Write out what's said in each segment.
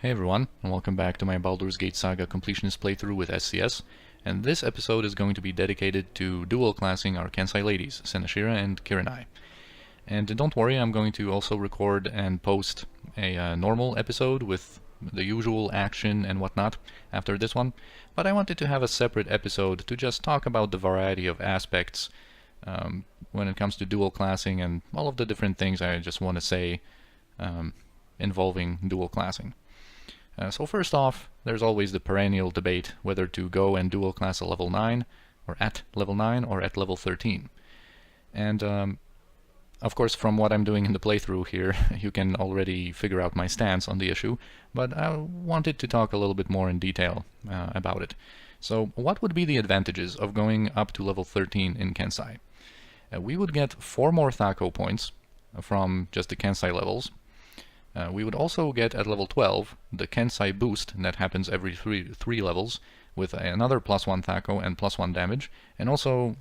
Hey everyone, and welcome back to my Baldur's Gate Saga Completionist playthrough with SCS, and this episode is going to be dedicated to dual classing our Kensai ladies, Senashira and Kiranai. And don't worry, I'm going to also record and post a normal episode with the usual action and whatnot after this one, but I wanted to have a separate episode to just talk about the variety of aspects when it comes to dual classing and all of the different things I just want to say involving dual classing. So first off, there's always the perennial debate whether to go and dual class a level 9, or at level 9, or at level 13. And of course, from what I'm doing in the playthrough here, you can already figure out my stance on the issue, but I wanted to talk a little bit more in detail about it. So what would be the advantages of going up to level 13 in Kensai? We would get 4 more Thaco points from just the Kensai levels. We would also get at level 12 the Kensai boost that happens every three levels with another +1 Thaco and +1 damage, and also,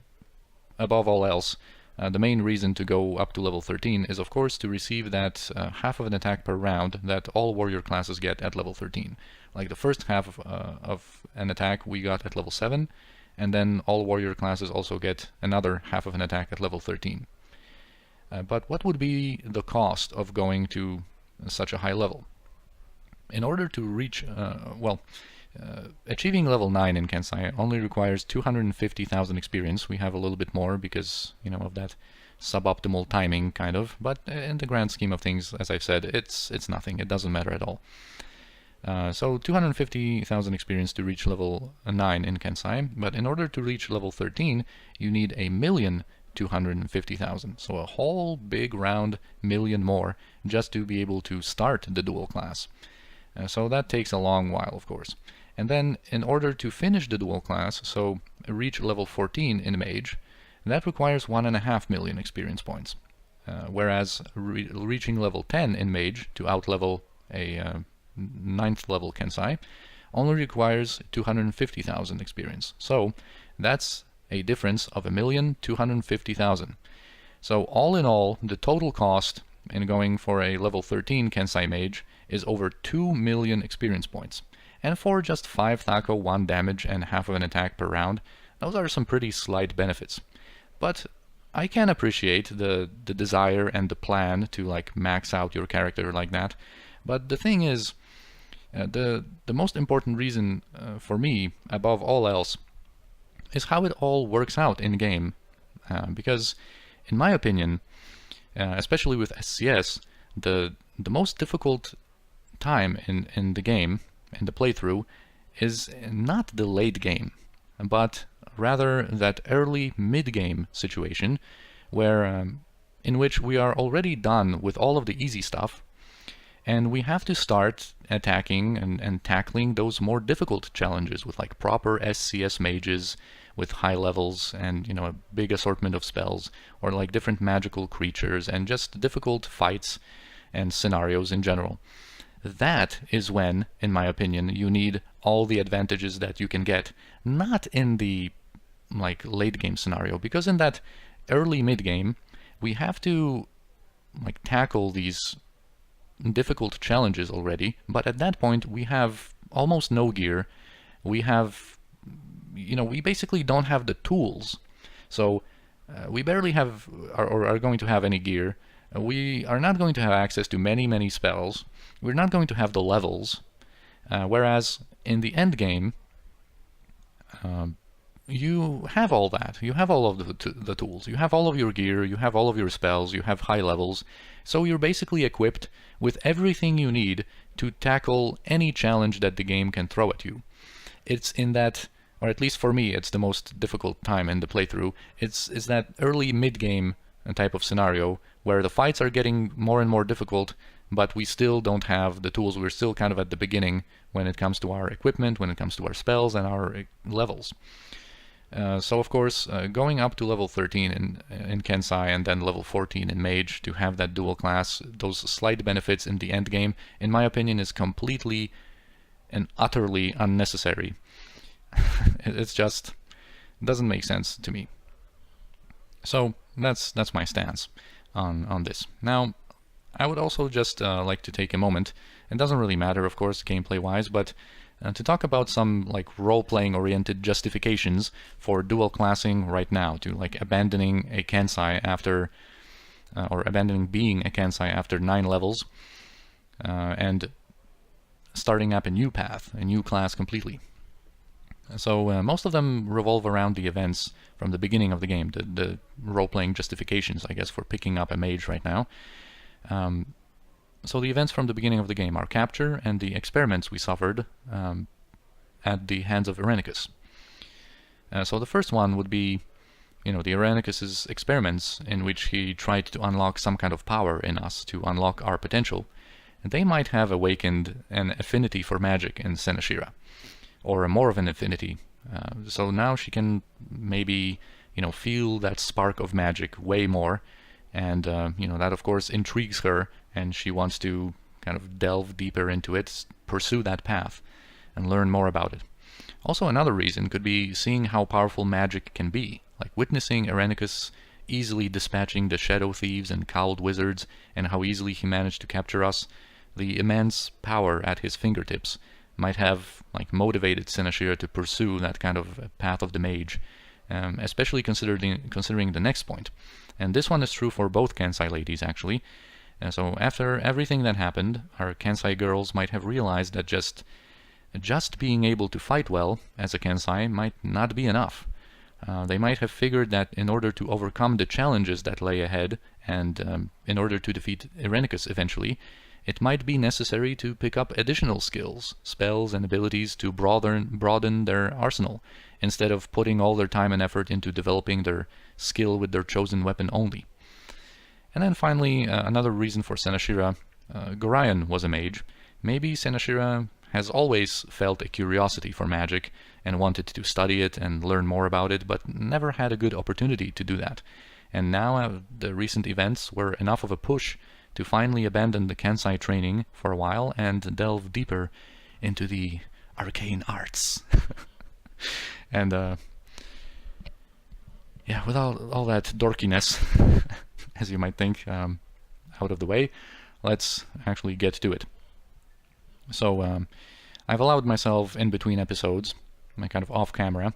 above all else, the main reason to go up to level 13 is of course to receive that half of an attack per round that all warrior classes get at level 13. Like the first half of an attack we got at level 7, and then all warrior classes also get another half of an attack at level 13. But what would be the cost of going to such a high level? In order to reach, achieving level 9 in Kensai only requires 250,000 experience. We have a little bit more because, you know, of that suboptimal timing, kind of, but in the grand scheme of things, as I've said, it's nothing. It doesn't matter at all. So 250,000 experience to reach level 9 in Kensai, but in order to reach level 13, you need 1,250,000. So a whole big round million more just to be able to start the dual class. So that takes a long while, of course. And then in order to finish the dual class, so reach level 14 in Mage, that requires 1.5 million experience points. Whereas reaching level 10 in Mage to outlevel a 9th level Kensai only requires 250,000 experience. So that's a difference of 1,250,000. So all in all, the total cost in going for a level 13 Kensai Mage is over 2 million experience points. And for just 5 Thaco, 1 damage, and half of an attack per round, those are some pretty slight benefits. But I can appreciate the desire and the plan to like max out your character like that. But the thing is, the most important reason for me, above all else, is how it all works out in game. Because, in my opinion, especially with SCS, the most difficult time in the game, in the playthrough, is not the late game, but rather that early mid-game situation where in which we are already done with all of the easy stuff, and we have to start attacking and tackling those more difficult challenges with like proper SCS mages with high levels and, you know, a big assortment of spells, or like different magical creatures and just difficult fights and scenarios in general. That is when, in my opinion, you need all the advantages that you can get, not in the like late game scenario, because in that early mid game we have to like tackle these difficult challenges already, but at that point we have almost no gear. We have, you know, we basically don't have the tools. So we barely have or are going to have any gear. We are not going to have access to many spells. We're not going to have the levels. Whereas in the end game, you have all that. You have all of the tools. You have all of your gear. You have all of your spells. You have high levels. So you're basically equipped with everything you need to tackle any challenge that the game can throw at you. It's in that, or at least for me, it's the most difficult time in the playthrough. It's that early mid-game type of scenario where the fights are getting more and more difficult, but we still don't have the tools. We're still kind of at the beginning when it comes to our equipment, when it comes to our spells and our levels. So of course, going up to level 13 in Kensai and then level 14 in Mage to have that dual class, those slight benefits in the end game, in my opinion, is completely and utterly unnecessary. It's just doesn't make sense to me. So that's my stance on this. Now, I would also just like to take a moment It doesn't really matter, of course, gameplay-wise, but to talk about some like role-playing oriented justifications for dual classing right now, to like abandoning a Kensai after, or abandoning being a Kensai after 9 levels, and starting up a new path, a new class completely. So most of them revolve around the events from the beginning of the game, the role-playing justifications, I guess, for picking up a mage right now. So the events from the beginning of the game are capture and the experiments we suffered at the hands of Irenicus. So the first one would be, the Irenicus's experiments in which he tried to unlock some kind of power in us to unlock our potential. And they might have awakened an affinity for magic in Senashira, or more of an affinity. So now she can maybe, feel that spark of magic way more, and that of course intrigues her, and she wants to kind of delve deeper into it, pursue that path, and learn more about it. Also, another reason could be seeing how powerful magic can be, like witnessing Irenicus easily dispatching the shadow thieves and cowled wizards, and how easily he managed to capture us. The immense power at his fingertips might have like motivated Senashira to pursue that kind of path of the mage, especially considering the next point. And this one is true for both Kensai ladies, actually. So after everything that happened, our Kensai girls might have realized that just being able to fight well as a Kensai might not be enough. They might have figured that in order to overcome the challenges that lay ahead, and in order to defeat Irenicus eventually, it might be necessary to pick up additional skills, spells, and abilities to broaden their arsenal, instead of putting all their time and effort into developing their skill with their chosen weapon only. And then finally, another reason for Senashira, Gorion was a mage. Maybe Senashira has always felt a curiosity for magic and wanted to study it and learn more about it, but never had a good opportunity to do that. And now the recent events were enough of a push to finally abandon the Kensai training for a while and delve deeper into the arcane arts. And yeah, with all that dorkiness, as you might think, out of the way, let's actually get to it. So I've allowed myself in between episodes, kind of off camera,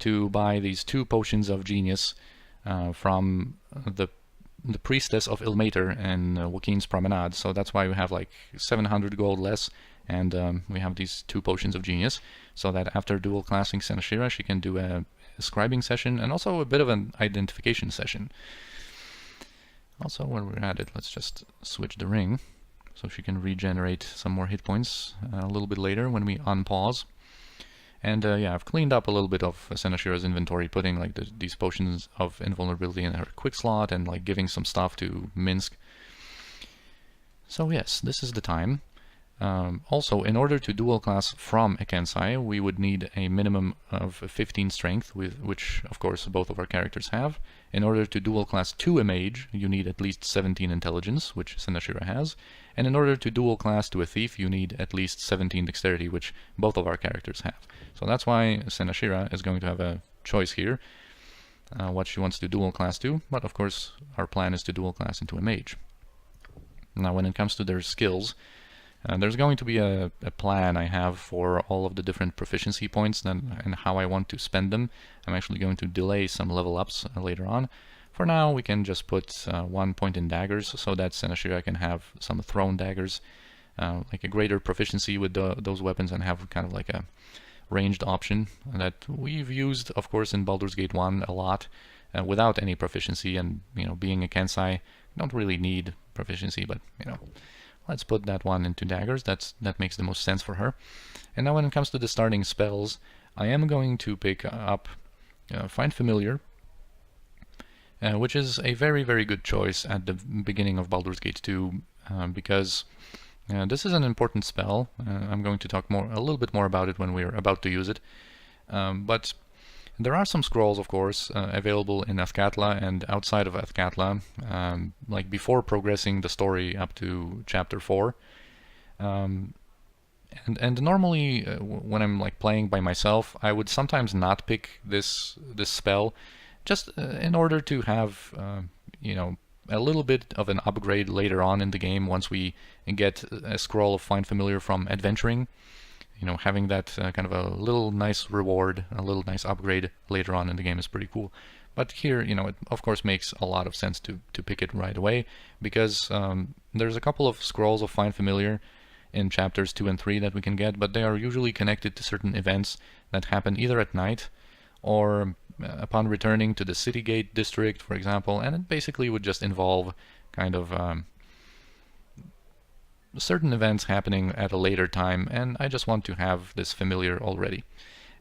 to buy these 2 potions of genius from the priestess of Ilmater in Joaquin's Promenade. So that's why we have like 700 gold less, and we have these 2 potions of genius, so that after dual classing Senashira, she can do a scribing session and also a bit of an identification session. Also, when we're at it, let's just switch the ring so she can regenerate some more hit points a little bit later when we unpause. And yeah, I've cleaned up a little bit of Senashira's inventory, putting like these potions of invulnerability in her quick slot and like giving some stuff to Minsk. So yes, this is the time. Also, in order to dual class from a Kensai, we would need a minimum of 15 strength, which of course both of our characters have. In order to dual class to a mage, you need at least 17 intelligence, which Senashira has. And in order to dual class to a thief, you need at least 17 dexterity, which both of our characters have. So that's why Senashira is going to have a choice here, what she wants to dual class to, but of course our plan is to dual class into a mage. Now when it comes to their skills, there's going to be a plan I have for all of the different proficiency points and how I want to spend them. I'm actually going to delay some level ups later on. For now, we can just put 1 point in daggers, so that Senashira can have some thrown daggers, like a greater proficiency with those weapons, and have kind of like a ranged option that we've used, of course, in Baldur's Gate 1 a lot, without any proficiency. And being a Kensai, you don't really need proficiency, but let's put that one into daggers. That makes the most sense for her. And now when it comes to the starting spells, I am going to pick up Find Familiar, which is a very, very good choice at the beginning of Baldur's Gate 2, because this is an important spell. I'm going to talk a little bit more about it when we're about to use it. But there are some scrolls, of course, available in Athkatla and outside of Athkatla, like before progressing the story up to Chapter 4. And normally, when I'm like playing by myself, I would sometimes not pick this spell, just in order to have a little bit of an upgrade later on in the game once we get a scroll of Find Familiar from adventuring. You know, having that kind of a little nice reward, a little nice upgrade later on in the game is pretty cool. But here, you know, it of course makes a lot of sense to pick it right away, because there's a couple of scrolls of Find Familiar in chapters 2 and 3 that we can get, but they are usually connected to certain events that happen either at night or upon returning to the City Gate district, for example, and it basically would just involve kind of certain events happening at a later time, and I just want to have this familiar already.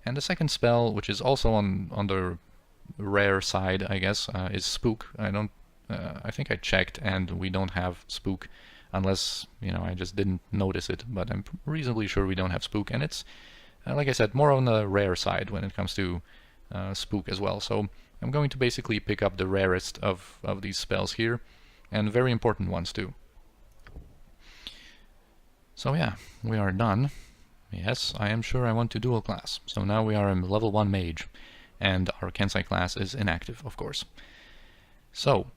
And the second spell, which is also on the rare side, I guess, is Spook. I think I checked and we don't have Spook, unless, you know, I just didn't notice it, but I'm reasonably sure we don't have Spook, and it's, like I said, more on the rare side when it comes to Spook as well. So I'm going to basically pick up the rarest of these spells here, and very important ones too. So yeah, we are done. Yes, I am sure I want to dual class. So now we are a level 1 mage, and our Kensai class is inactive, of course. So,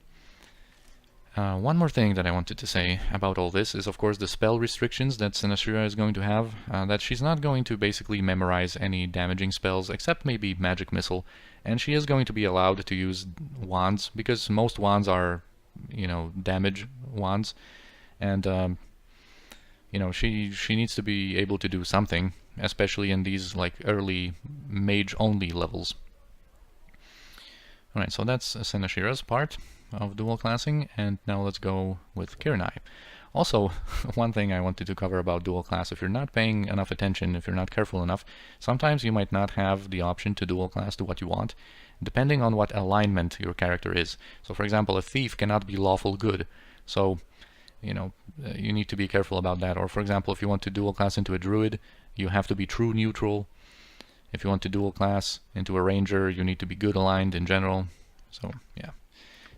one more thing that I wanted to say about all this is, of course, the spell restrictions that Senashira is going to have, that she's not going to basically memorize any damaging spells, except maybe Magic Missile, and she is going to be allowed to use wands, because most wands are, you know, damage wands, and you know, she needs to be able to do something, especially in these like early mage-only levels. Alright, so that's Senashira's part of dual classing, and now let's go with Kirinai. Also, one thing I wanted to cover about dual class, if you're not paying enough attention, if you're not careful enough, sometimes you might not have the option to dual class to what you want, depending on what alignment your character is. So for example, a thief cannot be lawful good, so you know, you need to be careful about that. Or for example, if you want to dual class into a druid, you have to be true neutral. If you want to dual class into a ranger, you need to be good aligned in general. So yeah,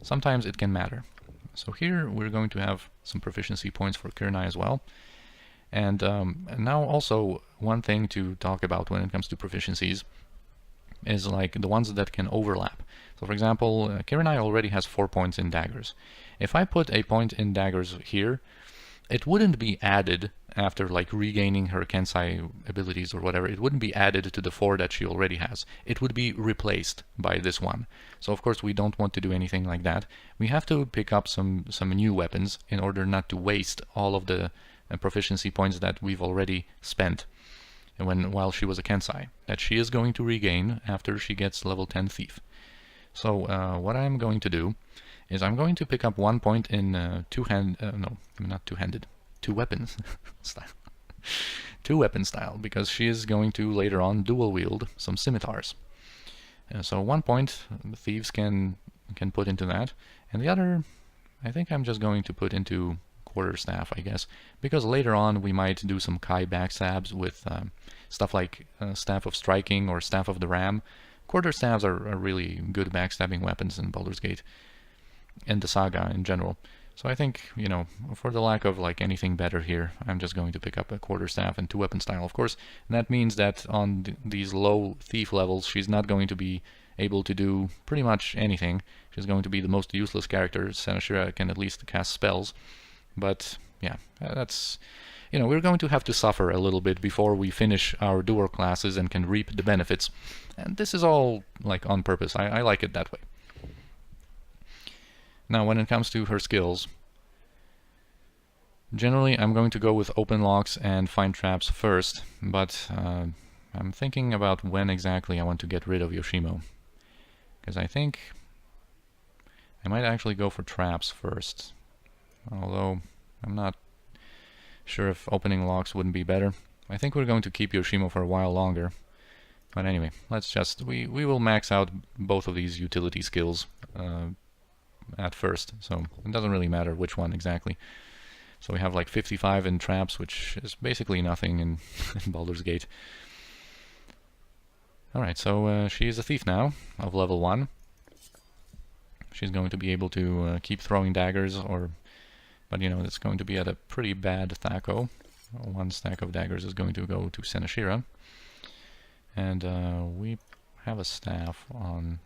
sometimes it can matter. So here we're going to have some proficiency points for Kirinai as well. And now also one thing to talk about when it comes to proficiencies is like the ones that can overlap. So for example, Kirinai already has 4 points in daggers. If I put a point in daggers here, it wouldn't be added after like regaining her Kensai abilities or whatever. It wouldn't be added to the 4 that she already has. It would be replaced by this one. So of course we don't want to do anything like that. We have to pick up some new weapons in order not to waste all of the proficiency points that we've already spent while she was a Kensai, that she is going to regain after she gets level 10 Thief. So what I'm going to do is I'm going to pick up 1 point in two-weapon style. Two-weapon style, because she is going to later on dual wield some scimitars. So 1 point thieves can put into that, and the other I think I'm just going to put into quarterstaff, I guess, because later on we might do some Kai backstabs with stuff like Staff of Striking or Staff of the Ram. Quarterstaffs are really good backstabbing weapons in Baldur's Gate and the Saga in general. So I think, you know, for the lack of like anything better here, I'm just going to pick up a quarterstaff and two-weapon style. Of course, that means that on these low thief levels, she's not going to be able to do pretty much anything. She's going to be the most useless character. Senashira can at least cast spells. But yeah, that's, you know, we're going to have to suffer a little bit before we finish our dual classes and can reap the benefits. And this is all like on purpose. I like it that way. Now when it comes to her skills, generally I'm going to go with open locks and find traps first, but I'm thinking about when exactly I want to get rid of Yoshimo, because I think I might actually go for traps first, although I'm not sure if opening locks wouldn't be better. I think we're going to keep Yoshimo for a while longer, but anyway, let's just, we will max out both of these utility skills at first, so it doesn't really matter which one exactly. So we have like 55 in traps, which is basically nothing in Baldur's Gate. Alright, so she's a thief now, of level 1. She's going to be able to keep throwing daggers, but you know, it's going to be at a pretty bad THAC0. 1 stack of daggers is going to go to Senashira. And we have a staff on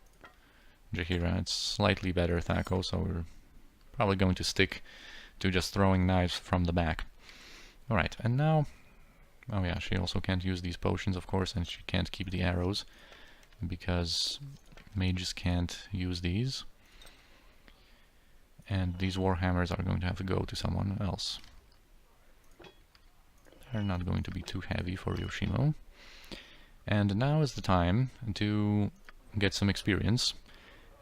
Jaheira. It's slightly better THAC0, so we're probably going to stick to just throwing knives from the back. Alright, and now... Oh yeah, she also can't use these potions, of course, and she can't keep the arrows, because mages can't use these. And these warhammers are going to have to go to someone else. They're not going to be too heavy for Yoshimo. And now is the time to get some experience.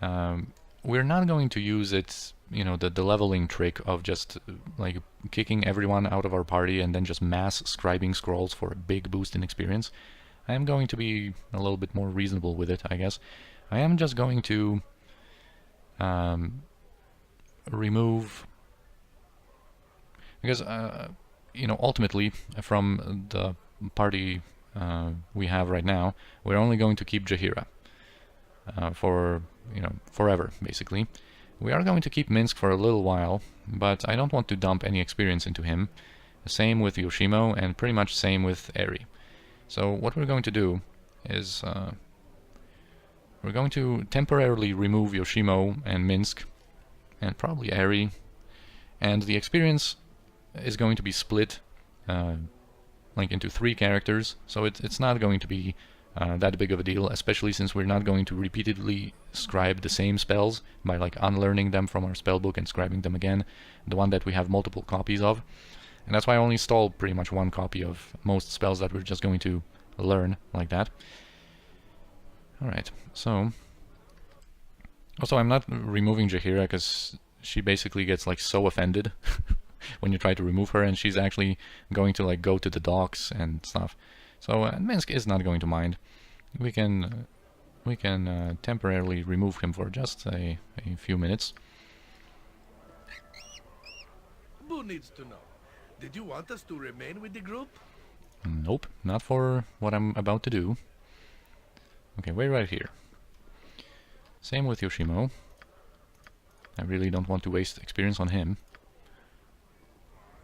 We're not going to use it, you know, the leveling trick of just like kicking everyone out of our party and then just mass scribing scrolls for a big boost in experience. I am going to be a little bit more reasonable with it, I guess. I am just going to remove, because you know, ultimately from the party we have right now, we're only going to keep Jaheira for, you know, forever, basically. We are going to keep Minsk for a little while, but I don't want to dump any experience into him. Same with Yoshimo, and pretty much same with Eri. So what we're going to do is we're going to temporarily remove Yoshimo and Minsk, and probably Eri, and the experience is going to be split like into 3 characters, so it's not going to be that big of a deal, especially since we're not going to repeatedly scribe the same spells by like unlearning them from our spellbook and scribing them again, the one that we have multiple copies of. And that's why I only installed pretty much 1 copy of most spells that we're just going to learn like that. Alright, so... Also, I'm not removing Jaheira because she basically gets like so offended when you try to remove her, and she's actually going to like go to the docks and stuff. So Minsk is not going to mind. We can temporarily remove him for just a few minutes. Who needs to know? Did you want us to remain with the group? Nope, not for what I'm about to do. Okay, wait right here. Same with Yoshimo. I really don't want to waste experience on him.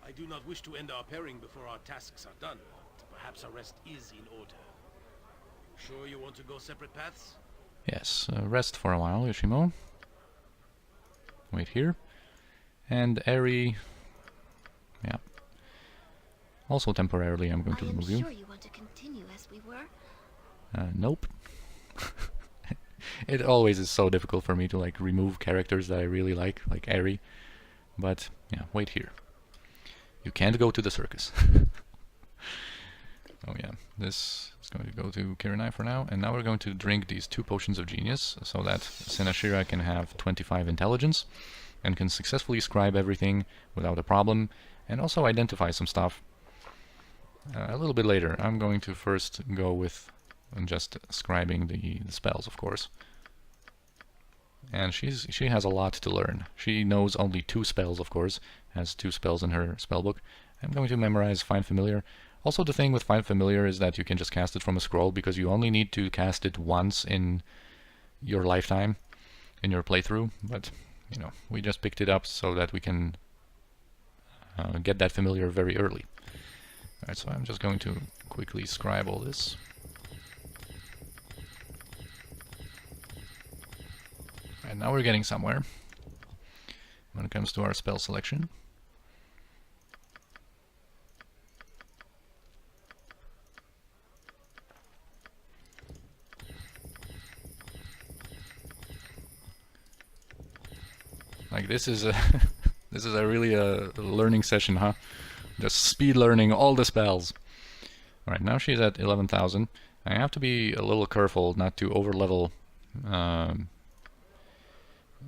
I do not wish to end our pairing before our tasks are done. Perhaps a rest is in order. Sure you want to go separate paths? Yes, rest for a while, Yoshimo. Wait here. And Eri... Yeah. Also temporarily I'm going to remove you. Sure you want to continue as we were? Nope. It always is so difficult for me to like remove characters that I really like Eri. But yeah, wait here. You can't go to the circus. Oh yeah, this is going to go to Kirinai for now, and now we're going to drink these 2 potions of genius so that Senashira can have 25 intelligence and can successfully scribe everything without a problem, and also identify some stuff. A little bit later, I'm going to first go with just scribing the spells, of course. And she has a lot to learn. She knows only 2 spells, of course, has 2 spells in her spellbook. I'm going to memorize Find Familiar. Also, the thing with Find Familiar is that you can just cast it from a scroll, because you only need to cast it once in your lifetime, in your playthrough. But, you know, we just picked it up so that we can get that familiar very early. Alright, so I'm just going to quickly scribe all this. And now we're getting somewhere when it comes to our spell selection. Like this is a this is a really a learning session, huh? Just speed learning all the spells. All right, now she's at 11,000. I have to be a little careful not to overlevel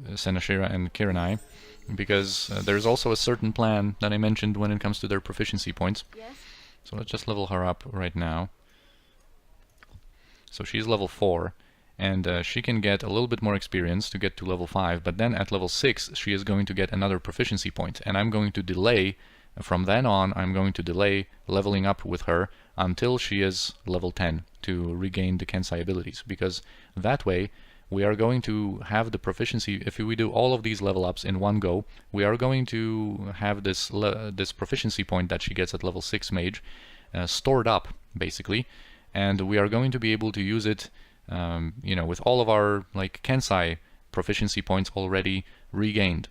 Senashira and Kirinai, because there's also a certain plan that I mentioned when it comes to their proficiency points. Yes? So let's just level her up right now. So she's level 4. And she can get a little bit more experience to get to level 5, but then at level 6 she is going to get another proficiency point, and I'm going to delay, from then on I'm going to delay leveling up with her until she is level 10 to regain the Kensai abilities, because that way we are going to have the proficiency. If we do all of these level ups in one go, we are going to have this proficiency point that she gets at level 6 mage stored up, basically, and we are going to be able to use it you know, with all of our like Kensai proficiency points already regained.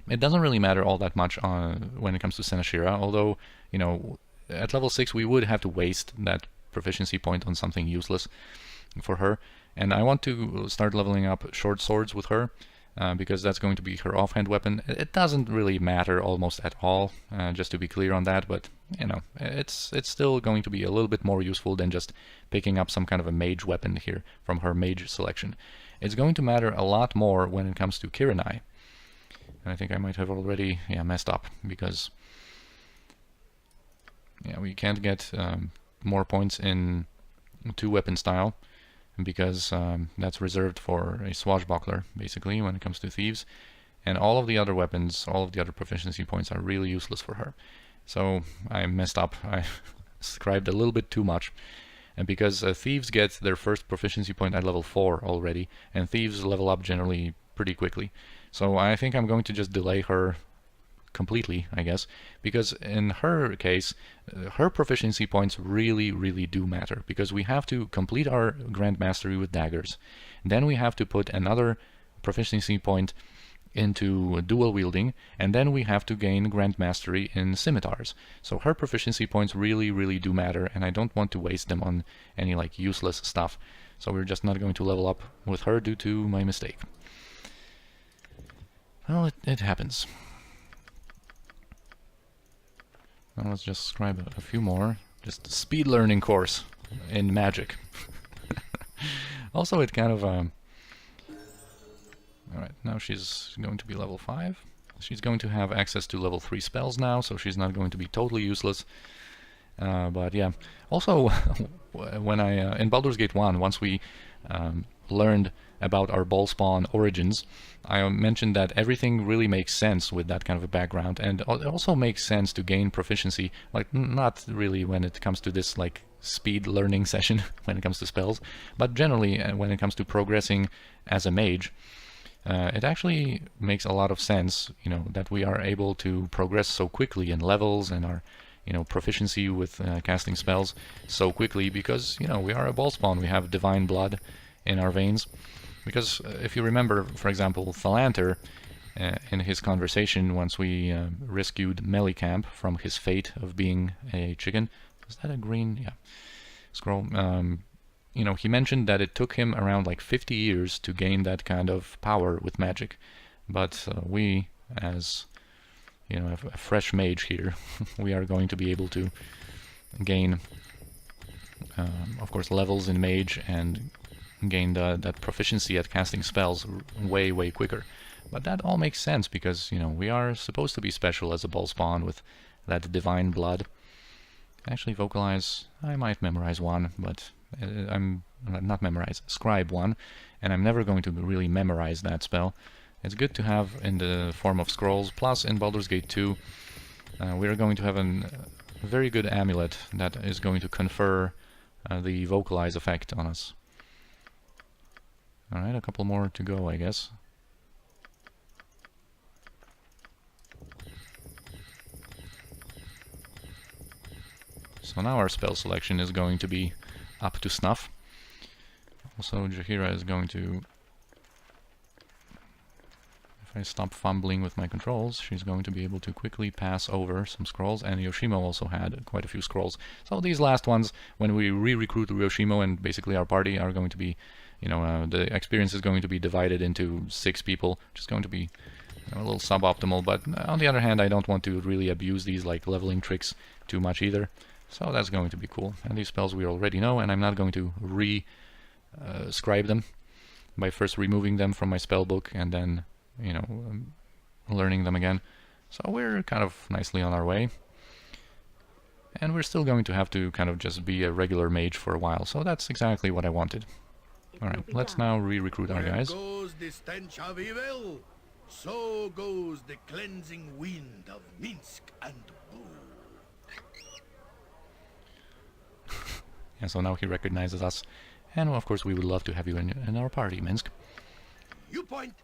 it doesn't really matter all that much when it comes to Senashira, although, you know, at level 6 we would have to waste that proficiency point on something useless for her. And I want to start leveling up short swords with her, because that's going to be her offhand weapon. It doesn't really matter almost at all, just to be clear on that, but, you know, it's still going to be a little bit more useful than just picking up some kind of a mage weapon here from her mage selection. It's going to matter a lot more when it comes to Kirinai. And I think I might have already messed up, because we can't get more points in 2-weapon style, because that's reserved for a swashbuckler, basically, when it comes to thieves. And all of the other weapons, all of the other proficiency points are really useless for her. So I messed up. I scribed a little bit too much. And because thieves get their first proficiency point at level 4 already, and thieves level up generally pretty quickly. So I think I'm going to just delay her completely, I guess, because in her case, her proficiency points really, really do matter, because we have to complete our Grand Mastery with daggers. Then we have to put another proficiency point into dual wielding, and then we have to gain Grand Mastery in scimitars. So her proficiency points really, really do matter, and I don't want to waste them on any like useless stuff. So we're just not going to level up with her due to my mistake. Well, it happens. Now let's just scribe a few more. Just a speed learning course in magic. Also, it kind of... Alright, now she's going to be level 5. She's going to have access to level 3 spells now, so she's not going to be totally useless. But yeah, also, when I in Baldur's Gate 1, once we learned about our ball spawn origins, I mentioned that everything really makes sense with that kind of a background, and it also makes sense to gain proficiency, like not really when it comes to this like speed learning session when it comes to spells, but generally when it comes to progressing as a mage. It actually makes a lot of sense, you know, that we are able to progress so quickly in levels and our, you know, proficiency with casting spells so quickly, because, you know, we are a ball spawn, we have divine blood in our veins. Because if you remember, for example, Thalanter, in his conversation once we rescued Melicamp from his fate of being a chicken, was that a green? Yeah, scroll. You know, he mentioned that it took him around like 50 years to gain that kind of power with magic. But we, as, you know, a fresh mage here, we are going to be able to gain, of course, levels in mage and gain that proficiency at casting spells way, way quicker. But that all makes sense because, you know, we are supposed to be special as a ball spawn with that divine blood. Actually, vocalize, I might memorize one, but I'm not memorize, scribe one, and I'm never going to really memorize that spell. It's good to have in the form of scrolls, plus in Baldur's Gate 2 we're going to have a very good amulet that is going to confer the vocalize effect on us. Alright, a couple more to go, I guess. So now our spell selection is going to be up to snuff. Also, Jaheira is going to... If I stop fumbling with my controls, she's going to be able to quickly pass over some scrolls, and Yoshimo also had quite a few scrolls. So these last ones, when we re-recruit Yoshimo and basically our party are going to be, you know, the experience is going to be divided into 6 people, which is going to be, you know, a little suboptimal, but on the other hand, I don't want to really abuse these like leveling tricks too much either. So that's going to be cool. And these spells we already know, and I'm not going to re-scribe them by first removing them from my spell book and then, you know, learning them again. So we're kind of nicely on our way. And we're still going to have to kind of just be a regular mage for a while, so that's exactly what I wanted. Alright, let's now re-recruit our guys. Where goes the stench of evil, so goes the cleansing wind of Minsk and Boo. And so now he recognizes us. And well, of course we would love to have you in our party, Minsk. You point,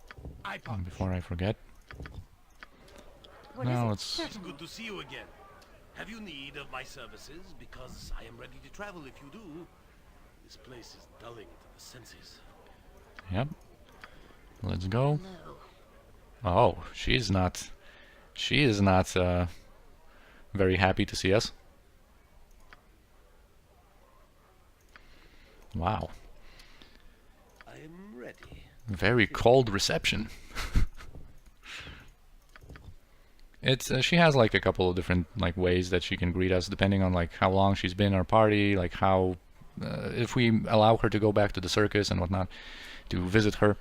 I punch. And before I forget. What Now is it? let's... Good to see you again. Have you need of my services? Because I am ready to travel if you do. This place is dulling to the senses. Yep. Let's go. No. Oh, she is not very happy to see us. Wow. I'm ready. Very cold reception. It's she has like a couple of different like ways that she can greet us depending on like how long she's been in our party, like how if we allow her to go back to the circus and whatnot to visit her.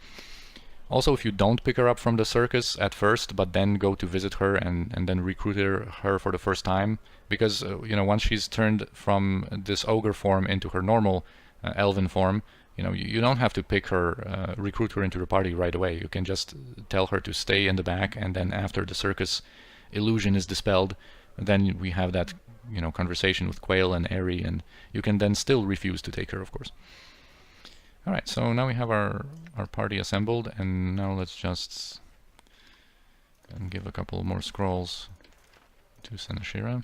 Also, if you don't pick her up from the circus at first, but then go to visit her and then recruit her for the first time, because you know, once she's turned from this ogre form into her normal elven form, you know, you don't have to pick her, recruit her into the party right away. You can just tell her to stay in the back, and then after the circus illusion is dispelled, then we have that, you know, conversation with Quail and Airy, and you can then still refuse to take her, of course. Alright, so now we have our party assembled, and now let's just give a couple more scrolls to Senashira.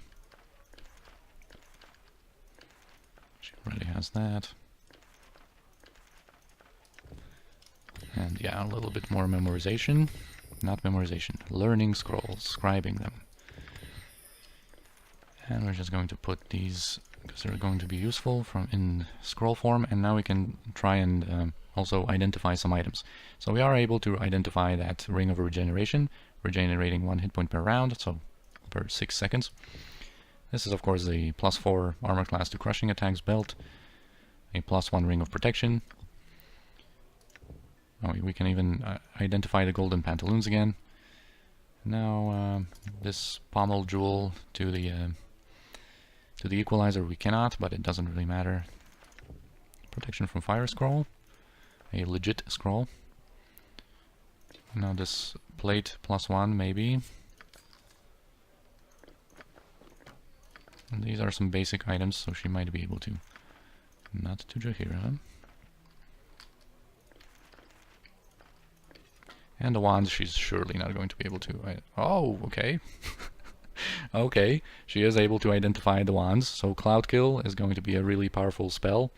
She already has that. And yeah, a little bit more memorization. Not memorization, learning scrolls, scribing them. And we're just going to put these, because they're going to be useful in scroll form, and now we can try and also identify some items. So we are able to identify that Ring of Regeneration, regenerating 1 hit point per round, so per 6 seconds. This is of course the +4 armor class to crushing attacks belt, a +1 Ring of Protection. Oh, we can even identify the golden pantaloons again. Now this pommel jewel to the equalizer we cannot, but it doesn't really matter. Protection from fire scroll, a legit scroll. Now this plate +1 maybe. And these are some basic items, so she might be able to. Not to Jaheira. And the wands she's surely not going to be able to. Oh, okay. Okay, she is able to identify the wands, so Cloud Kill is going to be a really powerful spell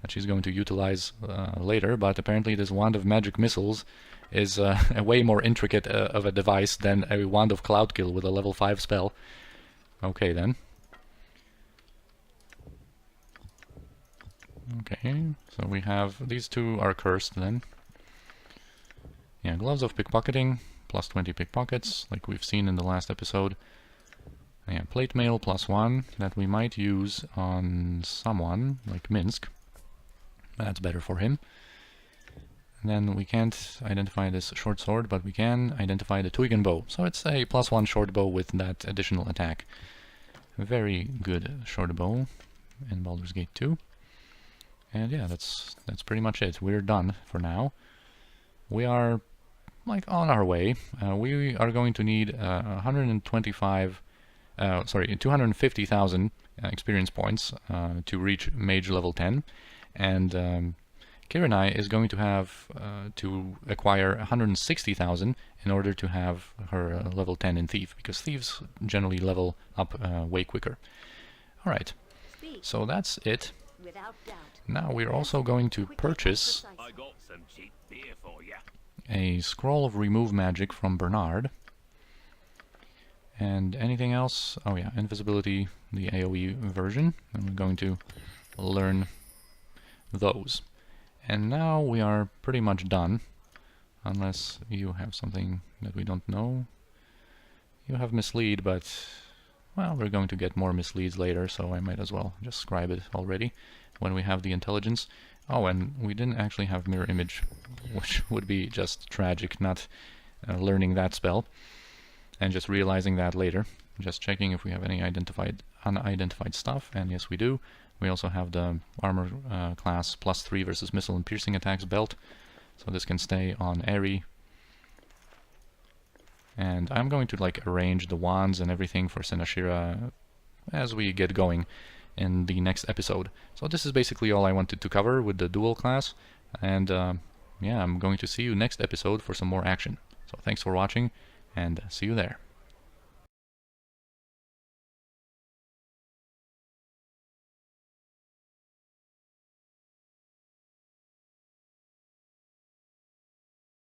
that she's going to utilize later, but apparently this Wand of Magic Missiles is a way more intricate of a device than a Wand of Cloud Kill with a level 5 spell. Okay then. Okay, so we have, these two are cursed then. Yeah, Gloves of Pickpocketing, +20 pickpockets, like we've seen in the last episode. Yeah, Plate Mail +1, that we might use on someone, like Minsk. That's better for him. And then we can't identify this short sword, but we can identify the Twig and Bow. So it's a +1 short bow with that additional attack. Very good short bow in Baldur's Gate 2. And yeah, that's pretty much it. We're done for now. We are like on our way. We are going to need 250,000 experience points to reach Mage level 10, and Kirinai is going to have to acquire 160,000 in order to have her level 10 in Thief, because Thieves generally level up way quicker. Alright, so that's it. Now we're also going to purchase I got some cheap beer for ya. a Scroll of Remove Magic from Bernard. And anything else? Oh yeah, Invisibility, the AoE version. And we're going to learn those. And now we are pretty much done. Unless you have something that we don't know. You have Mislead, but well, we're going to get more misleads later, so I might as well just scribe it already when we have the intelligence. Oh, and we didn't actually have Mirror Image, which would be just tragic, not learning that spell and just realizing that later. Just checking if we have any unidentified stuff, and yes we do. We also have the armor class +3 versus missile and piercing attacks belt, so this can stay on Airy. And I'm going to like arrange the wands and everything for Senashira as we get going in the next episode. So this is basically all I wanted to cover with the dual class, and yeah, I'm going to see you next episode for some more action. So thanks for watching, and see you there.